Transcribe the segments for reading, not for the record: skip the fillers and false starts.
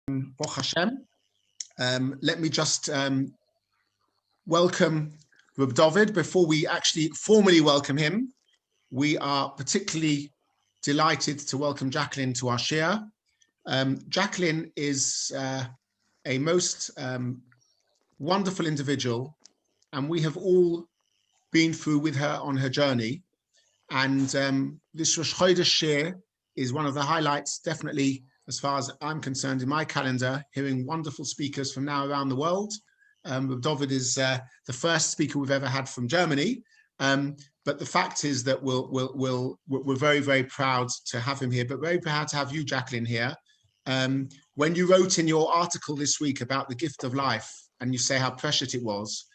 Baruch Hashem. Let me just welcome Reb David. Before we actually formally welcome him, we are particularly delighted to welcome Jacqueline to our Shiur. Jacqueline is a most wonderful individual, and we have all been through with her on her journey. And this Rosh Chodesh Shiur is one of the highlights, definitely, as far as I'm concerned, in my calendar, hearing wonderful speakers from now around the world. David is the first speaker we've ever had from Germany. But the fact is that we're very, very proud to have him here, but very proud to have you, Jacqueline, here. When you wrote in your article this week about the gift of life, and you say how precious it was,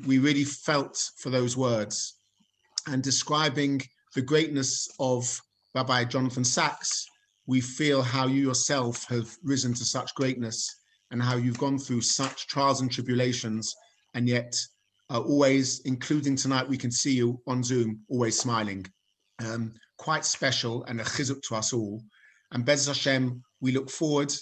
we really felt for those words. And describing the greatness of Rabbi Jonathan Sachs, we feel how you yourself have risen to such greatness and how you've gone through such trials and tribulations, and yet always, including tonight, we can see you on Zoom, always smiling. Quite special and a chizuk to us all. And Bez Hashem, we look forward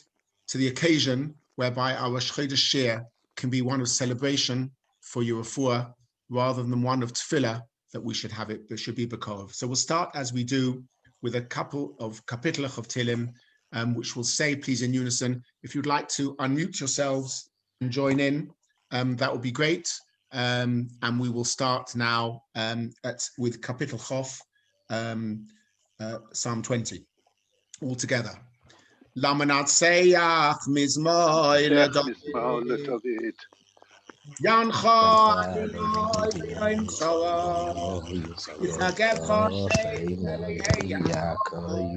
to the occasion whereby our Rosh Chodesh Shiur can be one of celebration for your refuah rather than one of tefillah that we should have it, but should be Bekov. So we'll start as we do with a couple of kapitlach of Tehillim, which will say, please, in unison. If you'd like to unmute yourselves and join in, that would be great. And we will start now with Kapitel Chof, Psalm 20, all together. Lamanatseach mizmor leDavid. Yancha Adonai b'yom tzara, yitzhagevcha Shem Yaakov.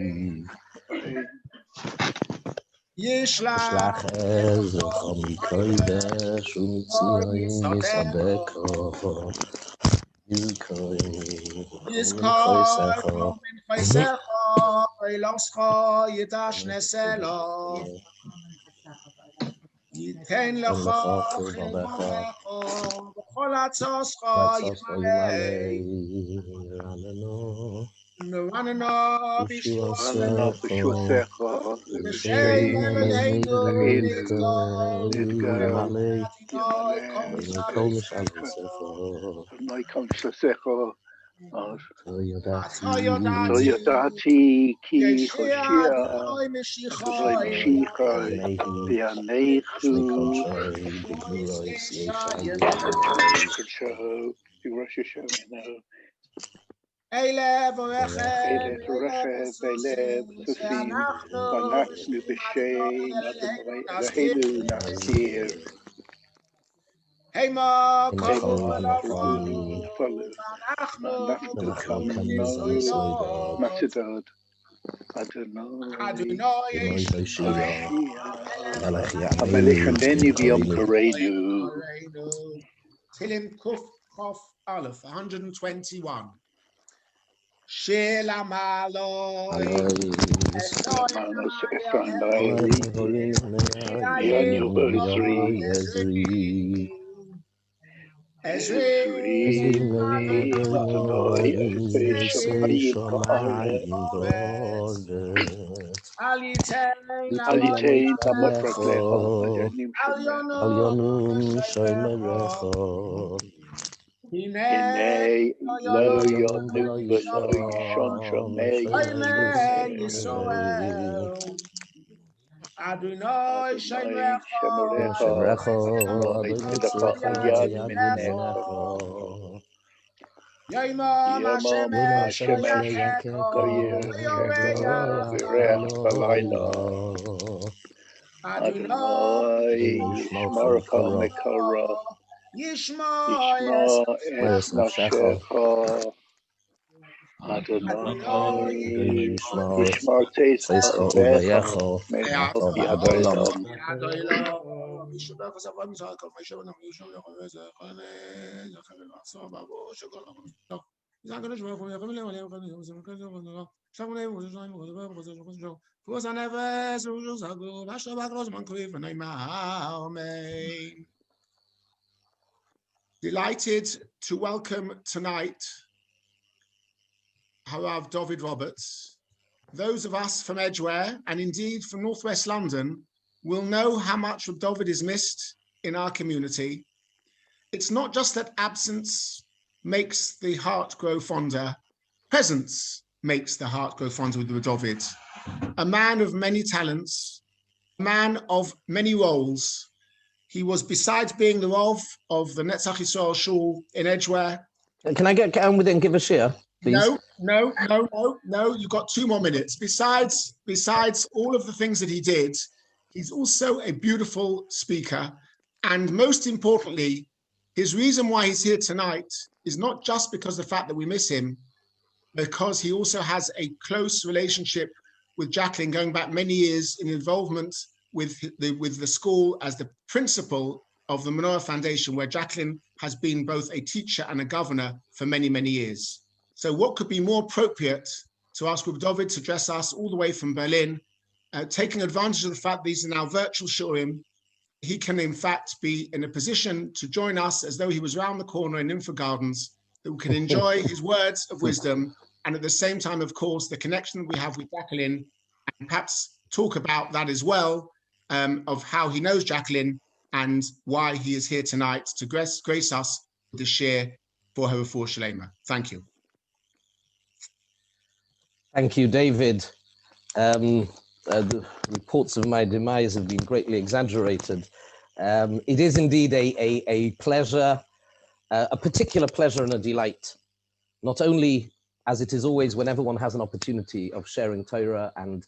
Yishlach ezrecha mikodesh u'mitzion yisadeko. Yizkor min chaysecha v'iloscha yidashnesela. Yitain lecha chilmonecha v'chol atzoscha yimalei. Nuranana b'shuasecha v'shem Eloheinu nidgor. Toyodati ki Hoshia Mashiach V'yanechu Rosh Hashanah. Eile v'rechem Sufim V'anachnu b'shem Eloheinu Nasir. Heima kofu Matadad Adonai Amelech Haneni V'yom Kareinu. Tehillim Kuf Chof Aleph 121. Shir Lamaloi Hinei lo yonu v'lo yishon shomei Adonai shemerecha v'tidacha yad minecha Yoma shemesh v'reach b'layla Adonai yishmarcha mekara Yishma es nafshecha Adonai Yishmar teischa uveyecha me'achot yadaylam. Delighted to welcome tonight Harav David Roberts. Those of us from Edgware, and indeed from Northwest London, will know how much Reb David is missed in our community. It's not just that absence makes the heart grow fonder, presence makes the heart grow fonder with Reb David. A man of many talents, a man of many roles. He was, besides being the Rav of the Netzach Yisrael Shul in Edgware. Can I get on with it and give a shiur, please? No. You've got 2 more minutes. Besides all of the things that he did, he's also a beautiful speaker. And most importantly, his reason why he's here tonight is not just because of the fact that we miss him, because he also has a close relationship with Jacqueline going back many years in involvement with the school as the principal of the Menorah Foundation, where Jacqueline has been both a teacher and a governor for many, many years. So what could be more appropriate to ask Reb David to address us all the way from Berlin, taking advantage of the fact that these are now virtual shiurim. He can in fact be in a position to join us as though he was around the corner in Info Gardens, that we can enjoy his words of wisdom, and at the same time, of course, the connection that we have with Jacqueline, and perhaps talk about that as well, of how he knows Jacqueline and why he is here tonight to grace us with the shiur for her refuah shalema. Thank you. Thank you, David. The reports of my demise have been greatly exaggerated. It is indeed a pleasure, a particular pleasure and a delight, not only as it is always whenever one has an opportunity of sharing Torah and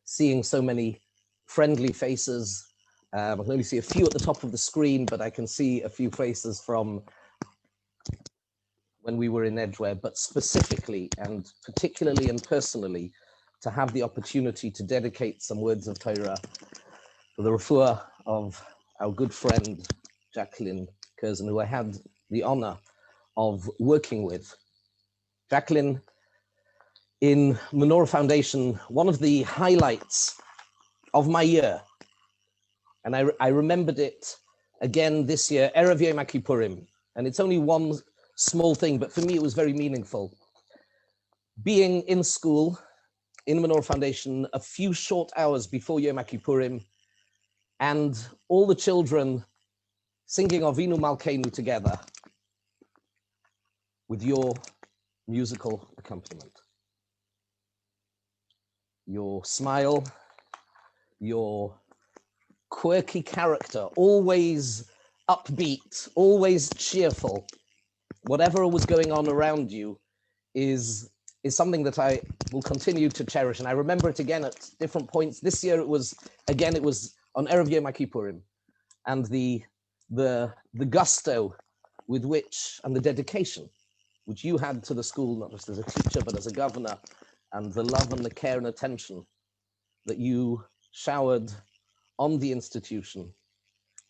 seeing so many friendly faces. I can only see a few at the top of the screen, but I can see a few faces from when we were in Edgware, but specifically and particularly and personally, to have the opportunity to dedicate some words of Torah for the refuah of our good friend, Jacqueline Curzon, who I had the honor of working with. Jacqueline, in Menorah Foundation, one of the highlights of my year, and I remembered it again this year, Erev Yom Kippurim, and it's only one small thing, but for me it was very meaningful. Being in school, in Menorah Foundation, a few short hours before Yom Kippurim, and all the children singing Avinu Malkeinu together with your musical accompaniment. Your smile, your quirky character, always upbeat, always cheerful. Whatever was going on around you is something that I will continue to cherish. And I remember it again at different points. This year it was on Erev Yom Kippurim, and the gusto with which, and the dedication which you had to the school, not just as a teacher, but as a governor, and the love and the care and attention that you showered on the institution.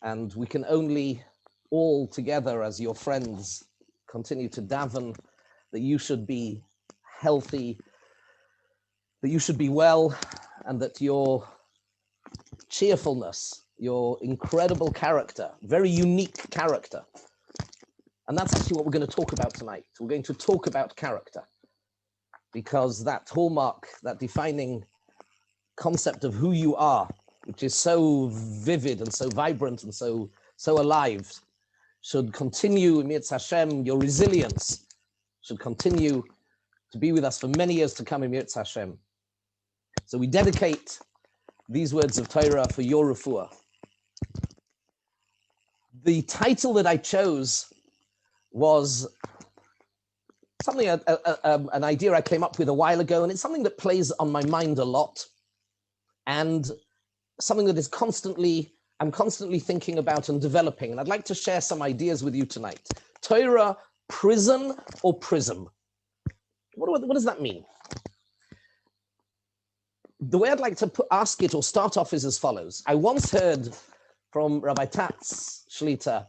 And we can only all together as your friends continue to daven that you should be healthy, that you should be well, and that your cheerfulness, your incredible character, very unique character. And that's actually what we're going to talk about tonight. We're going to talk about character, because that hallmark, that defining concept of who you are, which is so vivid and so vibrant and so alive, should continue, Mirz Hashem, your resilience should continue to be with us for many years to come, Mirz Hashem. So we dedicate these words of Torah for your refuah. The title that I chose was something, an idea I came up with a while ago, and it's something that plays on my mind a lot, and something that is I'm constantly thinking about and developing, and I'd like to share some ideas with you tonight. Torah, prison or prism? What does that mean? The way I'd like to ask it or start off is as follows. I once heard from Rabbi Tatz Shlita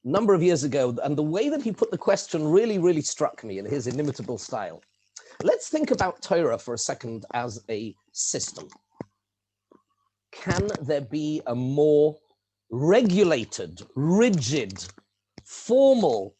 a number of years ago, and the way that he put the question really, really struck me in his inimitable style. Let's think about Torah for a second as a system. Can there be a more regulated, rigid, formal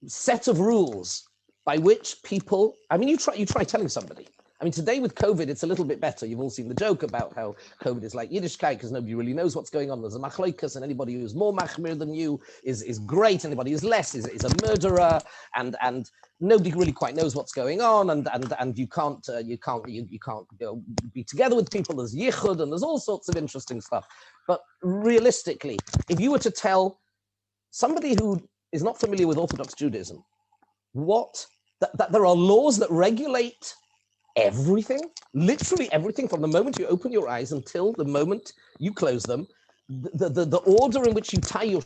set of rules by which people, I mean, you try telling somebody, I mean, today with COVID, it's a little bit better. You've all seen the joke about how COVID is like Yiddishkeit because nobody really knows what's going on. There's a machloikas, and anybody who's more machmir than you is great. Anybody who's less is a murderer, and nobody really quite knows what's going on, and you can't go be together with people. There's yichud, and there's all sorts of interesting stuff. But realistically, if you were to tell somebody who is not familiar with Orthodox Judaism that there are laws that regulate everything, literally everything, from the moment you open your eyes until the moment you close them, the order in which you tie your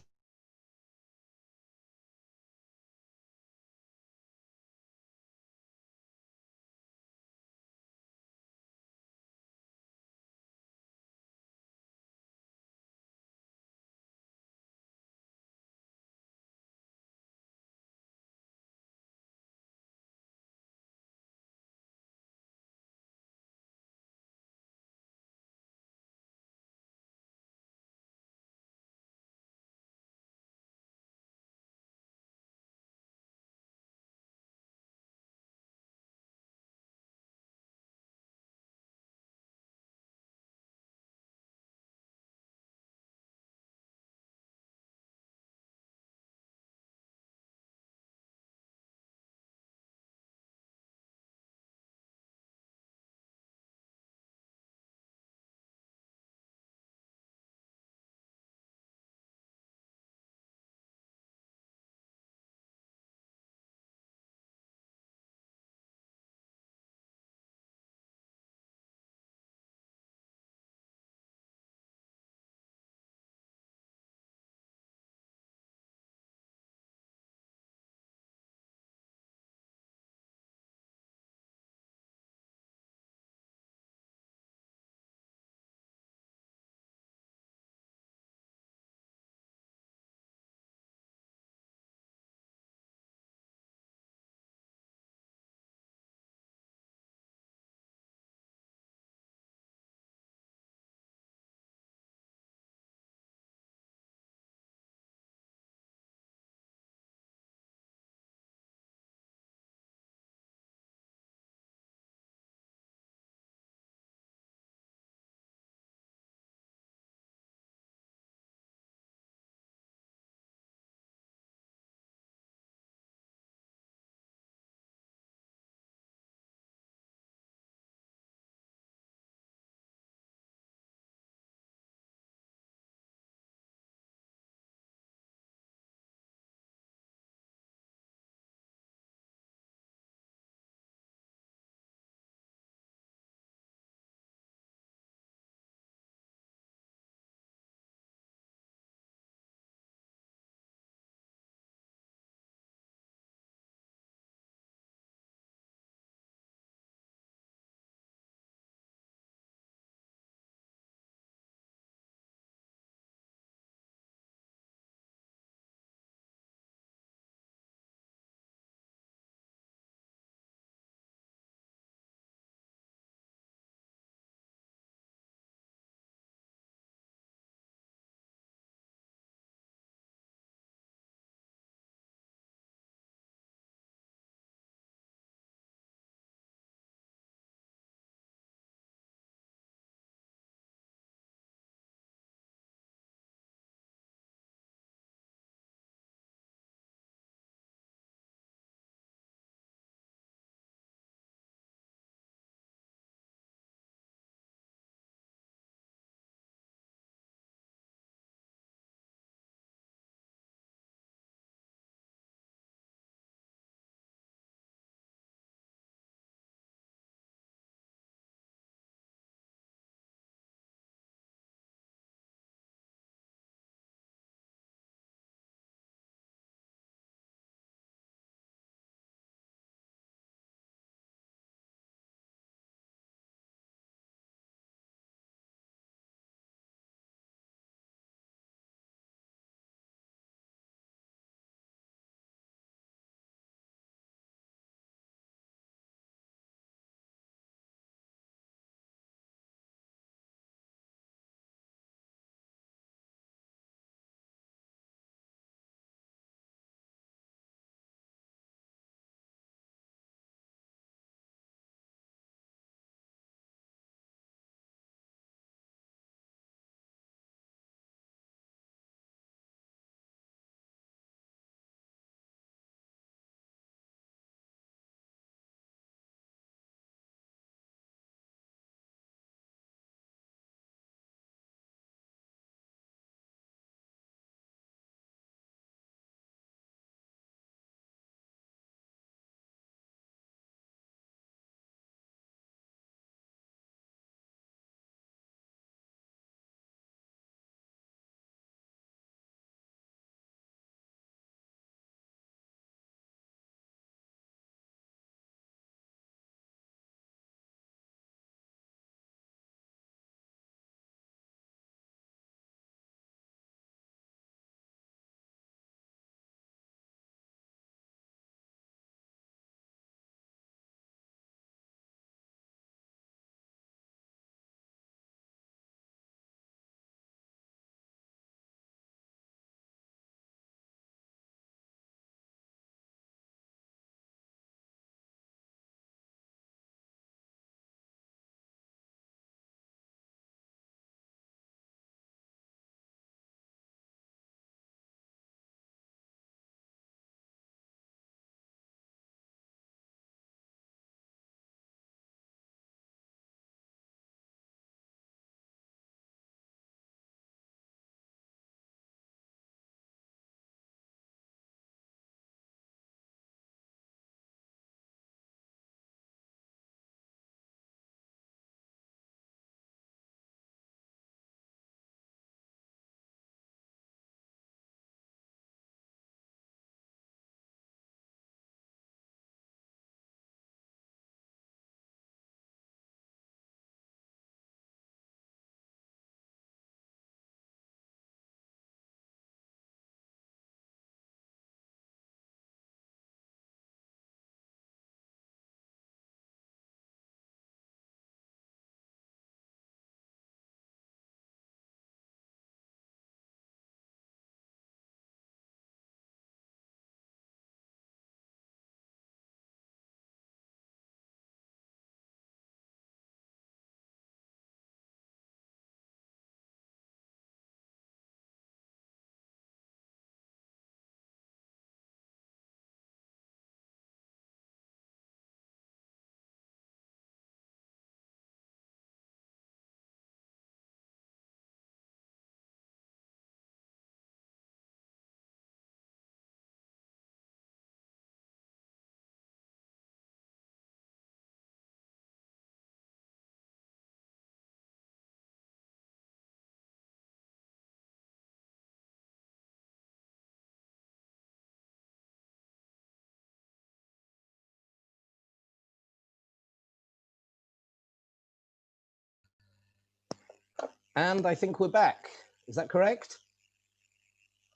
And I think we're back. Is that correct?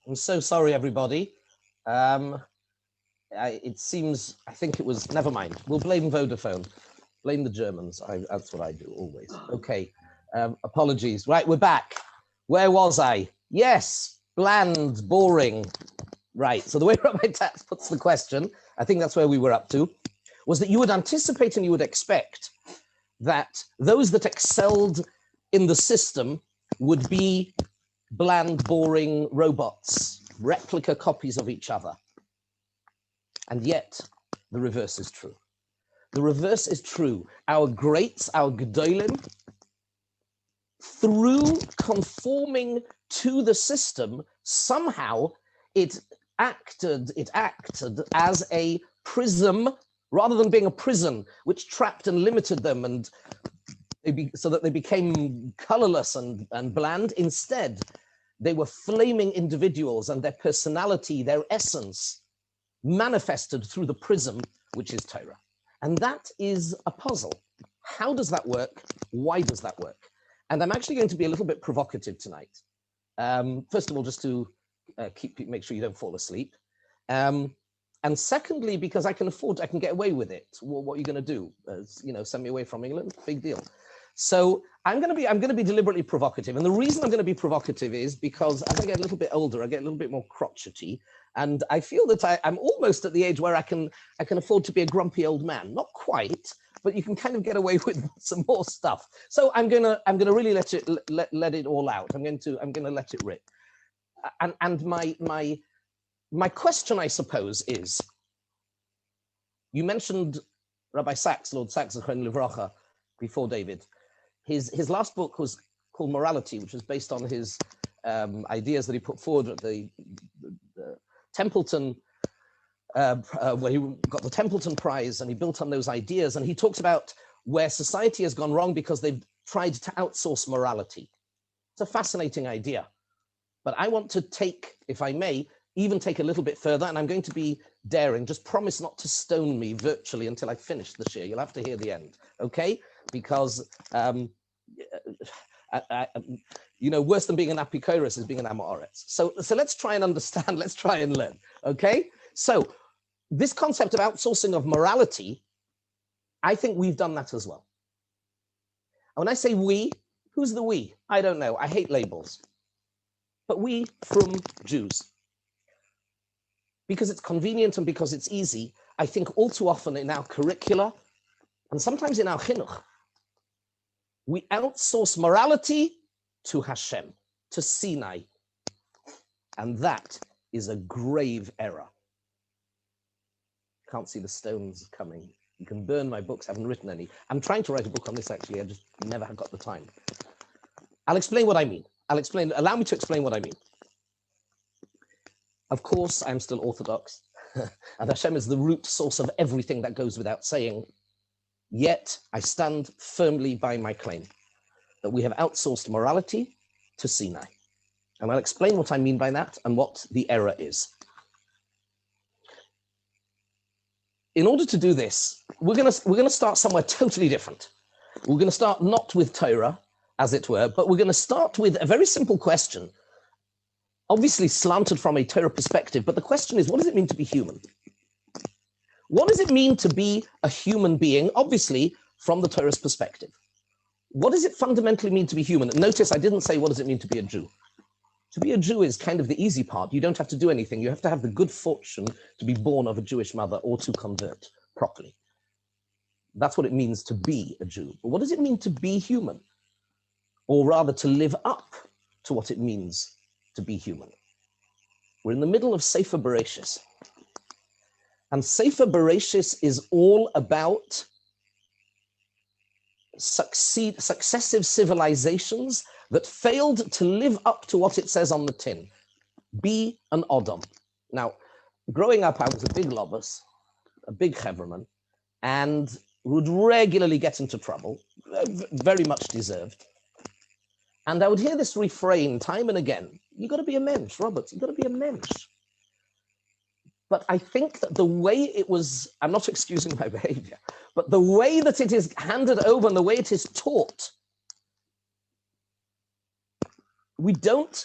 I'm so sorry, everybody. It seems, I think it was, never mind. We'll blame Vodafone. Blame the Germans. That's what I do always. Okay, apologies. Right, we're back. Where was I? Yes, bland, boring. Right, so the way Rabbi Tatz puts the question, I think that's where we were up to, was that you would anticipate and you would expect that those that excelled in the system would be bland, boring robots, replica copies of each other. And yet, the reverse is true. The reverse is true. Our greats, our Gedolim, through conforming to the system, somehow it acted as a prism, rather than being a prison, which trapped and limited them, and so that they became colorless and bland. Instead, they were flaming individuals, and their personality, their essence, manifested through the prism, which is Torah. And that is a puzzle. How does that work? Why does that work? And I'm actually going to be a little bit provocative tonight. First of all, just to make sure you don't fall asleep. And secondly, because I can get away with it. Well, what are you going to do? Send me away from England? Big deal. So I'm going to be deliberately provocative. And the reason I'm going to be provocative is because as I get a little bit older, I get a little bit more crotchety. And I feel that I'm almost at the age where I can afford to be a grumpy old man. Not quite, but you can kind of get away with some more stuff. So I'm gonna really let it all out. I'm gonna let it rip. And my question, I suppose, is: you mentioned Rabbi Sachs, Lord Sachs, Zechron Livracha, before David. His last book was called Morality, which was based on his ideas that he put forward at the Templeton, where he got the Templeton Prize, and he built on those ideas. And he talks about where society has gone wrong because they've tried to outsource morality. It's a fascinating idea, but I want to take, if I may, even take a little bit further, and I'm going to be daring. Just promise not to stone me virtually until I finish the shiur. You'll have to hear the end, okay? Because worse than being an apikoros is being an amoritz. So let's try and understand, let's try and learn, okay? So this concept of outsourcing of morality, I think we've done that as well. And when I say we, who's the we? I don't know, I hate labels. But we from Jews. Because it's convenient and because it's easy, I think all too often in our curricula, and sometimes in our chinuch, we outsource morality to Hashem, to Sinai. And that is a grave error. Can't see the stones coming. You can burn my books, I haven't written any. I'm trying to write a book on this, actually. I just never have got the time. I'll explain what I mean. Allow me to explain what I mean. Of course, I'm still Orthodox, and Hashem is the root source of everything that goes without saying. Yet, I stand firmly by my claim that we have outsourced morality to Sinai. And I'll explain what I mean by that and what the error is. In order to do this, we're gonna start somewhere totally different. We're gonna start not with Torah, as it were, but we're gonna start with a very simple question, obviously slanted from a Torah perspective, but the question is, what does it mean to be human? What does it mean to be a human being, obviously, from the Torah's perspective? What does it fundamentally mean to be human? And notice I didn't say, what does it mean to be a Jew? To be a Jew is kind of the easy part. You don't have to do anything. You have to have the good fortune to be born of a Jewish mother or to convert properly. That's what it means to be a Jew. But what does it mean to be human? Or rather, to live up to what it means to be human? We're in the middle of Sefer Bereshis. And Sefer Bereshis is all about successive civilizations that failed to live up to what it says on the tin. Be an Odom. Now, growing up, I was a big lobus, a big chevraman, and would regularly get into trouble, very much deserved. And I would hear this refrain time and again, you got to be a mensch, Roberts, you got to be a mensch. But I think that the way it was, I'm not excusing my behavior, but the way that it is handed over and the way it is taught We don't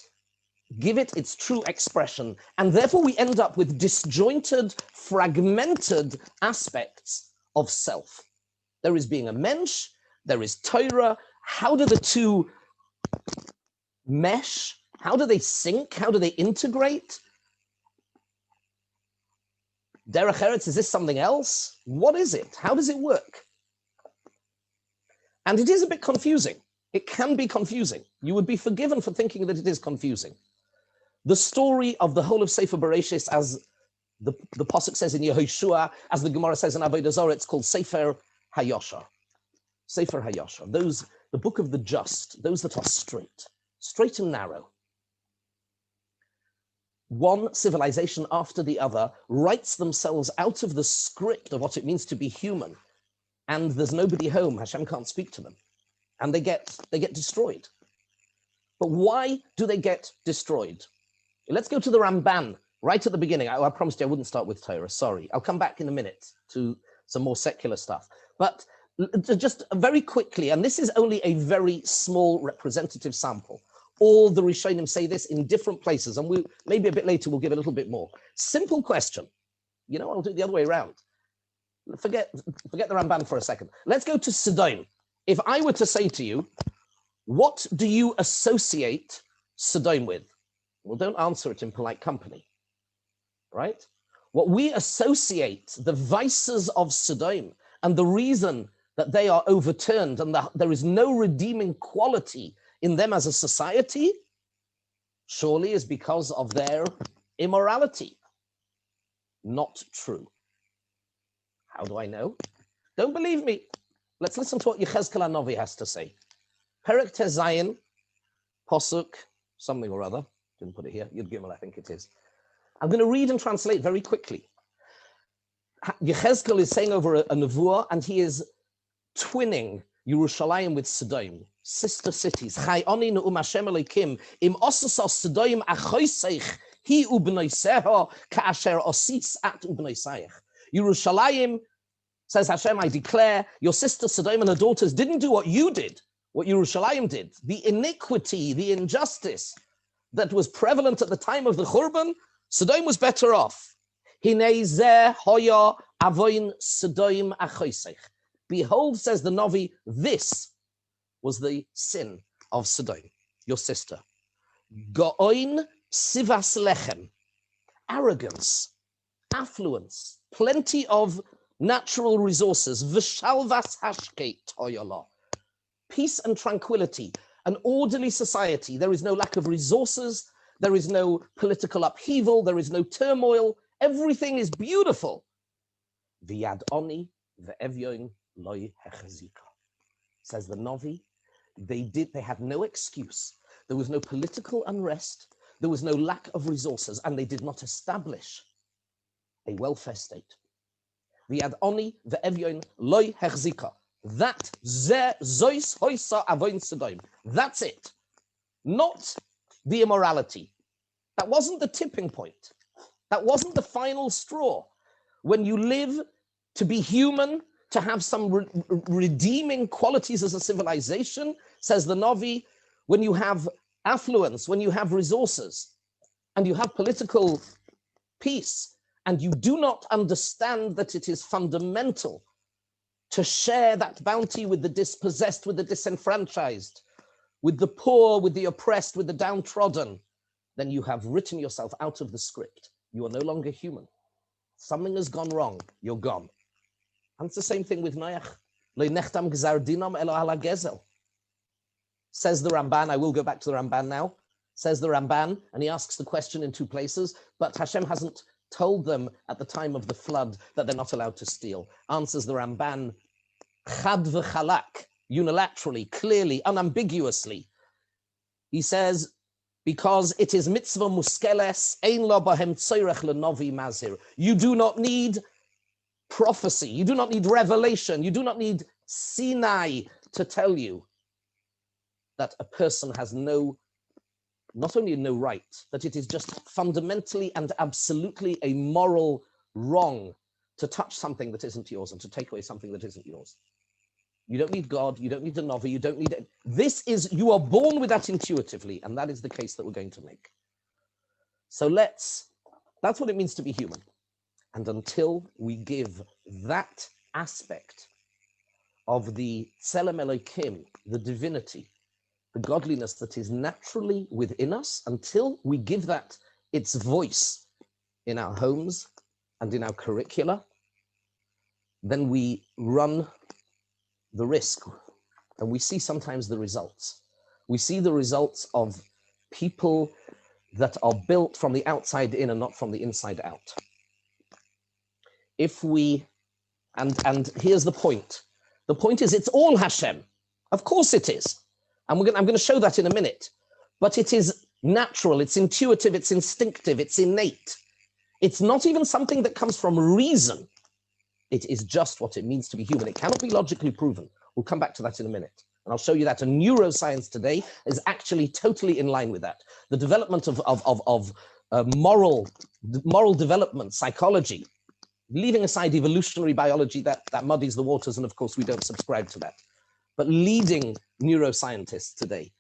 give it its true expression, and therefore we end up with disjointed, fragmented aspects of self. There is being a mensch, there is Torah. How do the two mesh? How do they sync? How do they integrate? Derech Eretz, is this something else? What is it? How does it work? And it is a bit confusing. It can be confusing. You would be forgiven for thinking that it is confusing. The story of the whole of Sefer Bereshis, as the Pasuk says in Yehoshua, as the Gemara says in Avodah Zarah, it's called Sefer HaYashar. Sefer HaYashar. Those, the book of the just, those that are straight and narrow. One civilization after the other writes themselves out of the script of what it means to be human, and there's nobody home. Hashem can't speak to them, and they get destroyed. But why do they get destroyed? Let's go to the Ramban right at the beginning. I promised you I wouldn't start with Torah. Sorry, I'll come back in a minute to some more secular stuff. But just very quickly, and this is only a very small representative sample. All the Rishonim say this in different places, and maybe a bit later we'll give a little bit more. Simple question. You know, I'll do it the other way around. Forget the Ramban for a second. Let's go to Sodom. If I were to say to you, what do you associate Sodom with? Well, don't answer it in polite company, right? What we associate the vices of Sodom and the reason that they are overturned and that there is no redeeming quality in them as a society, surely is because of their immorality. Not true. How do I know? Don't believe me. Let's listen to what Yechezkel HaNavi has to say. Perek Tezayin, Posuk, something or other. Didn't put it here. Yud Gimel, I think it is. I'm going to read and translate very quickly. Yechezkel is saying over a nevuah, and he is twinning Yerushalayim with Sodom, sister cities. Chai oni ne'um Hashem Elokim, im osas Sodom achoseich hi ubnoiseho ka'asher osis at ubnoiseich. Yerushalayim, says Hashem, I declare, your sister Sodom and her daughters didn't do what you did, what Yerushalayim did. The iniquity, the injustice that was prevalent at the time of the Churban, Sodom was better off. Hinei zeh hoya avoin Sodom achoseich. Behold, says the Navi, this was the sin of Sodom, your sister. Go'oin sivas lechem, arrogance, affluence, plenty of natural resources, v'shalvas hashkeit toyola, peace and tranquility, an orderly society. There is no lack of resources, there is no political upheaval, there is no turmoil, everything is beautiful. V'yad oni ve'evyoin loy hechazika. Says the Navi, they had no excuse. There was no political unrest, there was no lack of resources, and they did not establish a welfare state. V'yad oni ve'evyoin loy hechazika. That zois hoisa avoin Sodom. That's it. Not the immorality. That wasn't the tipping point. That wasn't the final straw. When you live to be human, to have some redeeming qualities as a civilization, says the Navi, when you have affluence, when you have resources, and you have political peace, and you do not understand that it is fundamental to share that bounty with the dispossessed, with the disenfranchised, with the poor, with the oppressed, with the downtrodden, then you have written yourself out of the script. You are no longer human. Something has gone wrong. You're gone. And it's the same thing with Noach. Says the Ramban, I will go back to the Ramban now. Says the Ramban, and he asks the question in two places, but Hashem hasn't told them at the time of the flood that they're not allowed to steal. Answers the Ramban, chad v'chalak, unilaterally, clearly, unambiguously. He says, because it is mitzvah muskeles, ein lo bahem tzorech lenovi mazir. You do not need prophecy, you do not need revelation, you do not need Sinai to tell you that a person has not only no right, but it is just fundamentally and absolutely a moral wrong to touch something that isn't yours and to take away something that isn't yours. You don't need God. You don't need a novel. You don't need it. You are born with that intuitively. And that is the case that we're going to make. So that's what it means to be human. And until we give that aspect of the Tselem Elokim, the divinity, the godliness that is naturally within us, until we give that its voice in our homes and in our curricula, then we run the risk. And we see sometimes the results. We see the results of people that are built from the outside in and not from the inside out. If we, and here's the point. The point is it's all Hashem. Of course it is. And I'm going to show that in a minute. But it is natural, it's intuitive, it's instinctive, it's innate. It's not even something that comes from reason. It is just what it means to be human. It cannot be logically proven. We'll come back to that in a minute. And I'll show you that. And neuroscience today is actually totally in line with that. The development of moral development, psychology, leaving aside evolutionary biology, that muddies the waters. And of course, we don't subscribe to that. But leading neuroscientists today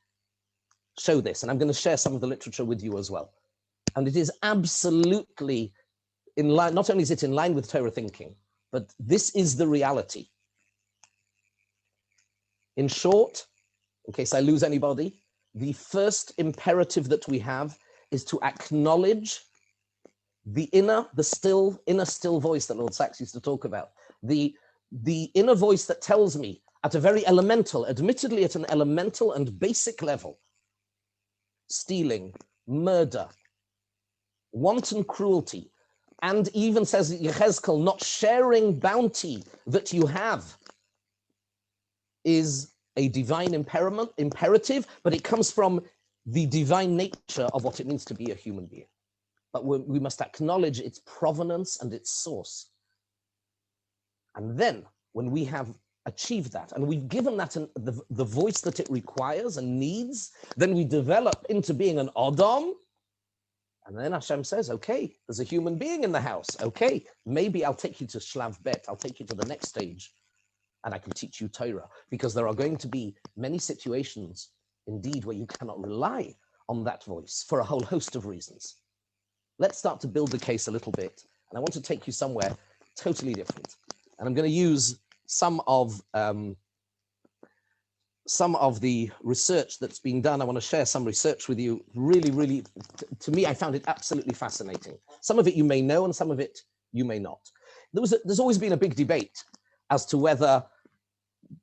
show this. And I'm going to share some of the literature with you as well. And it is absolutely in line. Not only is it in line with Torah thinking, but this is the reality. In short, in case I lose anybody, the first imperative that we have is to acknowledge the inner still voice that Lord Sachs used to talk about. The inner voice that tells me at a very elemental, admittedly at an elemental and basic level, stealing, murder, wanton cruelty, and even says Yechezkel, not sharing bounty that you have is a divine imperative, but it comes from the divine nature of what it means to be a human being. But we must acknowledge its provenance and its source. And then when we have achieved that, and we've given that the voice that it requires and needs, then we develop into being an Adam. And then Hashem says, okay, there's a human being in the house. Okay, maybe I'll take you to Shlav Bet. I'll take you to the next stage. And I can teach you Torah. Because there are going to be many situations, indeed, where you cannot rely on that voice for a whole host of reasons. Let's start to build the case a little bit. And I want to take you somewhere totally different. And I'm going to use some of the research that's been done. I want to share some research with you. Really, to me, I found it absolutely fascinating. Some of it you may know and some of it you may not. There's always been a big debate as to whether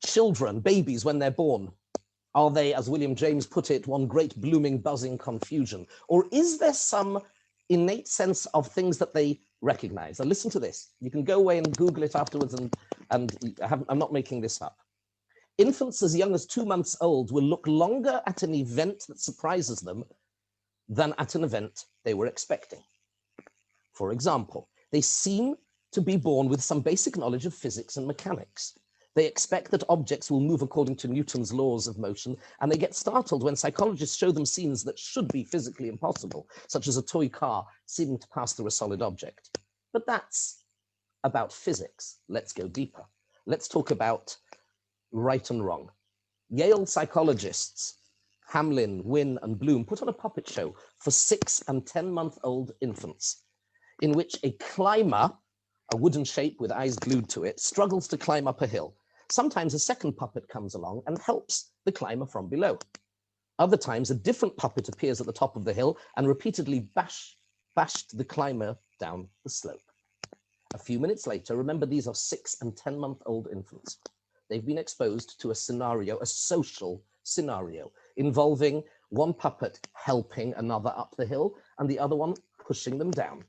children, babies, when they're born, are they, as William James put it, one great blooming buzzing confusion? Or is there some innate sense of things that they recognize? Now listen to this. You can go away and Google it afterwards, and I'm not making this up. Infants as young as 2 months old will look longer at an event that surprises them than at an event they were expecting. For example, they seem to be born with some basic knowledge of physics and mechanics. They expect that objects will move according to Newton's laws of motion, and they get startled when psychologists show them scenes that should be physically impossible, such as a toy car seeming to pass through a solid object. But that's about physics. Let's go deeper. Let's talk about right and wrong. Yale psychologists Hamlin, Wynne, and Bloom put on a puppet show for 6 and 10-month-old infants, in which a climber, a wooden shape with eyes glued to it, struggles to climb up a hill. Sometimes a second puppet comes along and helps the climber from below. Other times, a different puppet appears at the top of the hill and repeatedly bashed the climber down the slope. A few minutes later, remember these are 6 and 10-month-old infants. They've been exposed to a scenario, a social scenario, involving one puppet helping another up the hill and the other one pushing them down.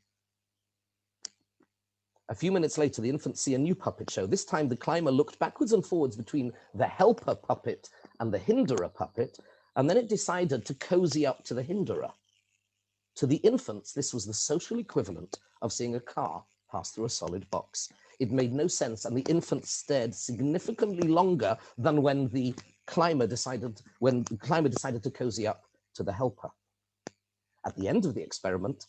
A few minutes later, the infants see a new puppet show. This time, the climber looked backwards and forwards between the helper puppet and the hinderer puppet, and then it decided to cozy up to the hinderer. To the infants, this was the social equivalent of seeing a car pass through a solid box. It made no sense, and the infants stared significantly longer than when the climber decided to cozy up to the helper. At the end of the experiment,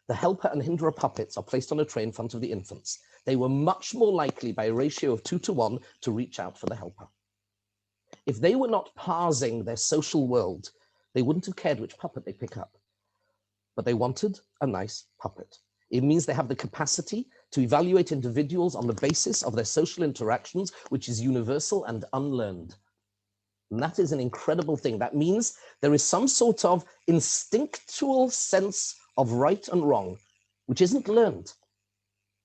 the helper and hinderer puppets are placed on a tray in front of the infants. They were much more likely, by a ratio of 2 to 1, to reach out for the helper. If they were not parsing their social world, they wouldn't have cared which puppet they pick up. But they wanted a nice puppet. It means they have the capacity to evaluate individuals on the basis of their social interactions, which is universal and unlearned. And that is an incredible thing. That means there is some sort of instinctual sense of right and wrong, which isn't learned.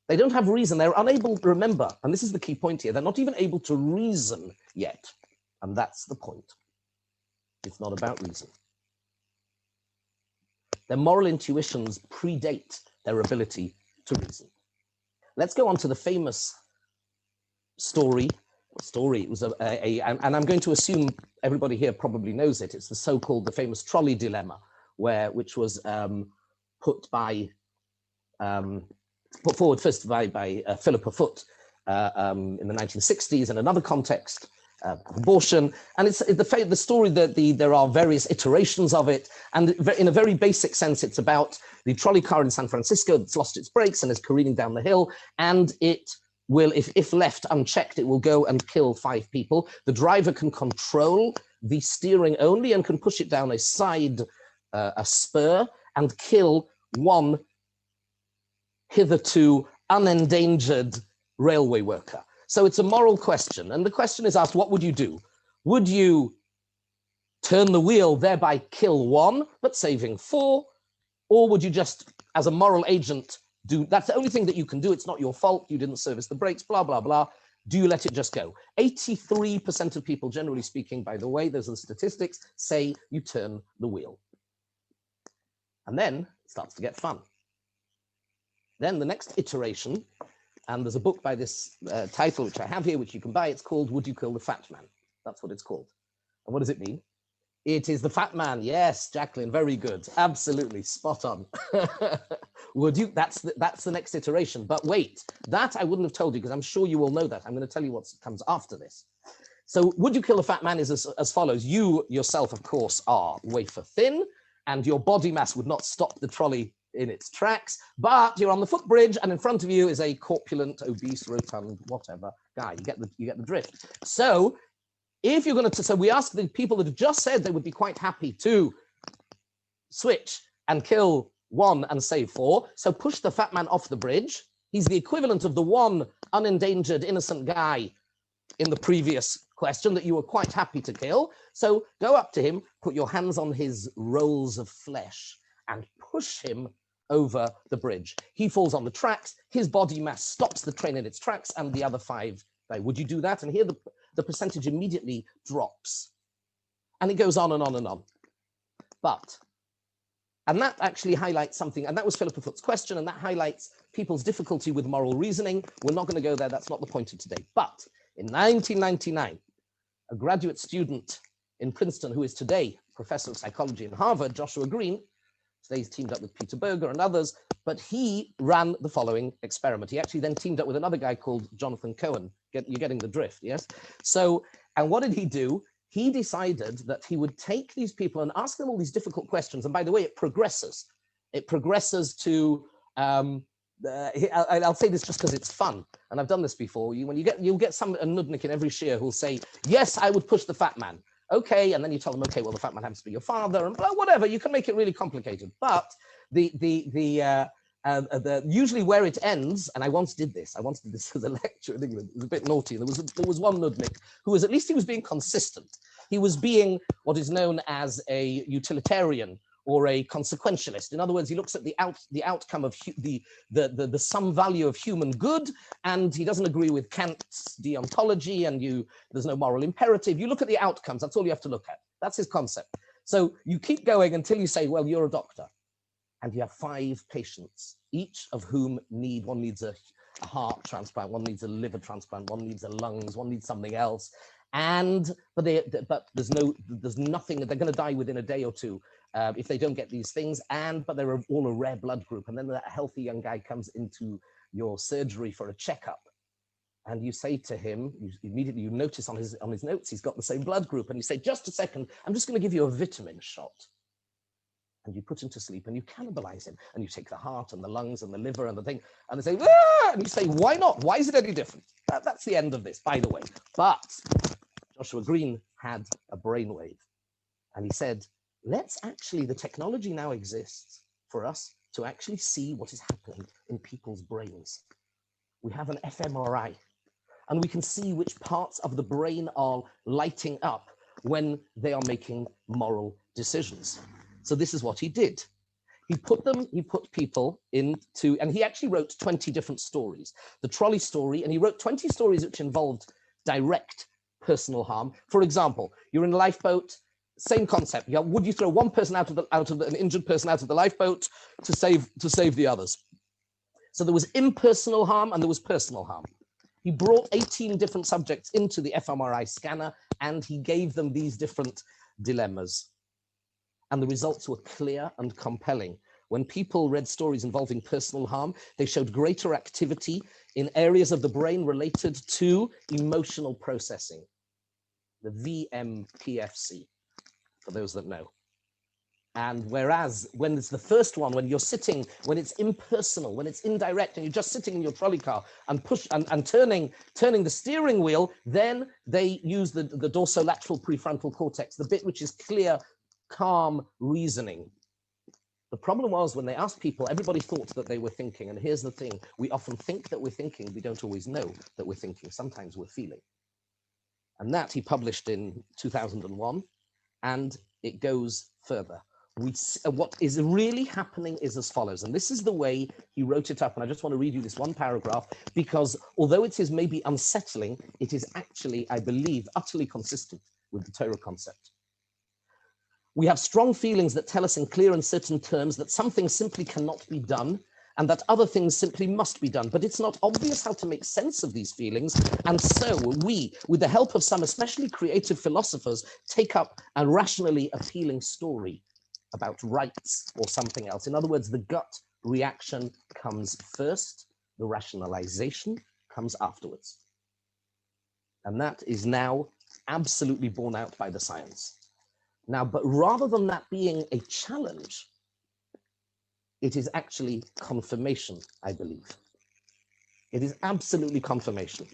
They don't have reason. They're unable to remember. And this is the key point here. They're not even able to reason yet. And that's the point. It's not about reason. Their moral intuitions predate their ability to reason. Let's go on to the famous story. It was and I'm going to assume everybody here probably knows it. It's the so-called, the famous trolley dilemma, which was put forward first by Philippa Foot in the 1960s in another context, abortion. And it's the story that there are various iterations of it. And in a very basic sense, it's about the trolley car in San Francisco that's lost its brakes and is careening down the hill. And it will, if left unchecked, it will go and kill 5 people. The driver can control the steering only and can push it down a spur and kill 1 hitherto unendangered railway worker. So it's a moral question. And the question is asked, what would you do? Would you turn the wheel, thereby kill 1, but saving 4? Or would you just, as a moral agent, that's the only thing that you can do. It's not your fault. You didn't service the brakes, blah, blah, blah. Do you let it just go? 83% of people, generally speaking, by the way, those are the statistics, say you turn the wheel. And then it starts to get fun. Then the next iteration, and there's a book by this title, which I have here, which you can buy. It's called Would You Kill the Fat Man? That's what it's called. And what does it mean? It is the fat man. Yes, Jacqueline, very good. Absolutely, spot on. Would you? That's the next iteration. But wait, that I wouldn't have told you because I'm sure you all know that. I'm going to tell you what comes after this. So Would You Kill the Fat Man is as follows. You yourself, of course, are wafer thin, and your body mass would not stop the trolley in its tracks, but you're on the footbridge, and in front of you is a corpulent, obese, rotund, whatever guy. You get the drift. So if you're going to, so we ask the people that have just said they would be quite happy to switch and kill 1 and save 4. So push the fat man off the bridge. He's the equivalent of the 1 unendangered innocent guy in the previous question that you were quite happy to kill. So go up to him, put your hands on his rolls of flesh and push him over the bridge. He falls on the tracks. His body mass stops the train in its tracks, and the other 5 die. Would you do that? And here the percentage immediately drops. And it goes on and on and on. And that actually highlights something, and that was Philippa Foot's question, and that highlights people's difficulty with moral reasoning. We're not going to go there. That's not the point of today. But in 1999, a graduate student in Princeton, who is today professor of psychology in Harvard, Joshua Green, today he's teamed up with Peter Berger and others, but he ran the following experiment. He actually then teamed up with another guy called Jonathan Cohen. You're getting the drift, yes? So, and what did he do? He decided that he would take these people and ask them all these difficult questions. And by the way, it progresses. It progresses to, I'll say this just because it's fun. And I've done this before. You'll get a nudnik in every shiur who'll say, yes, I would push the fat man. Okay, and then you tell them, okay, well, the fat man happens to be your father, and blah, whatever. You can make it really complicated. But usually where it ends, and I once did this as a lecture in England. It was a bit naughty. There was one nudnik who was, at least he was being consistent. He was being what is known as a utilitarian or a consequentialist. In other words, he looks at the outcome of the sum value of human good, and he doesn't agree with Kant's deontology, and there's no moral imperative. You look at the outcomes, that's all you have to look at. That's his concept. So you keep going until you say, well, you're a doctor, and you have 5 patients, each of whom one needs a heart transplant, one needs a liver transplant, one needs a lungs, one needs something else. But there's nothing. They're going to die within a day or 2 if they don't get these things. But they're all a rare blood group. And then a healthy young guy comes into your surgery for a checkup, and you say to him, immediately you notice on his notes he's got the same blood group, and you say, just a second, I'm just going to give you a vitamin shot. And you put him to sleep and you cannibalize him, and you take the heart and the lungs and the liver and the thing, and they say, ah! And you say, why not? Why is it any different? That's the end of this, by the way. But Joshua Green had a brainwave. And he said, the technology now exists for us to actually see what is happening in people's brains. We have an fMRI, and we can see which parts of the brain are lighting up when they are making moral decisions. So this is what he did. He put people into, and he actually wrote 20 different stories. The trolley story, and he wrote 20 stories which involved direct personal harm. For example, you're in a lifeboat, same concept. Would you throw one person out of an injured person out of the lifeboat to save the others? So there was impersonal harm and there was personal harm. He brought 18 different subjects into the fMRI scanner and he gave them these different dilemmas. And the results were clear and compelling. When people read stories involving personal harm, they showed greater activity in areas of the brain related to emotional processing, the VMPFC, for those that know. And whereas when it's the first one, when you're sitting, when it's impersonal, when it's indirect, and you're just sitting in your trolley car and turning the steering wheel, then they use the dorsolateral prefrontal cortex, the bit which is clear, calm reasoning. The problem was when they asked people, everybody thought that they were thinking. And here's the thing, we often think that we're thinking, we don't always know that we're thinking. Sometimes we're feeling. And that he published in 2001, and it goes further. What is really happening is as follows, and this is the way he wrote it up, and I just want to read you this one paragraph, because although it is maybe unsettling, it is actually, I believe, utterly consistent with the Torah concept. We have strong feelings that tell us in clear and certain terms that some things simply cannot be done and that other things simply must be done. But it's not obvious how to make sense of these feelings. And so we, with the help of some especially creative philosophers, take up a rationally appealing story about rights or something else. In other words, the gut reaction comes first, the rationalization comes afterwards. And that is now absolutely borne out by the science. Now, but rather than that being a challenge, it is actually confirmation, I believe. It is absolutely confirmation.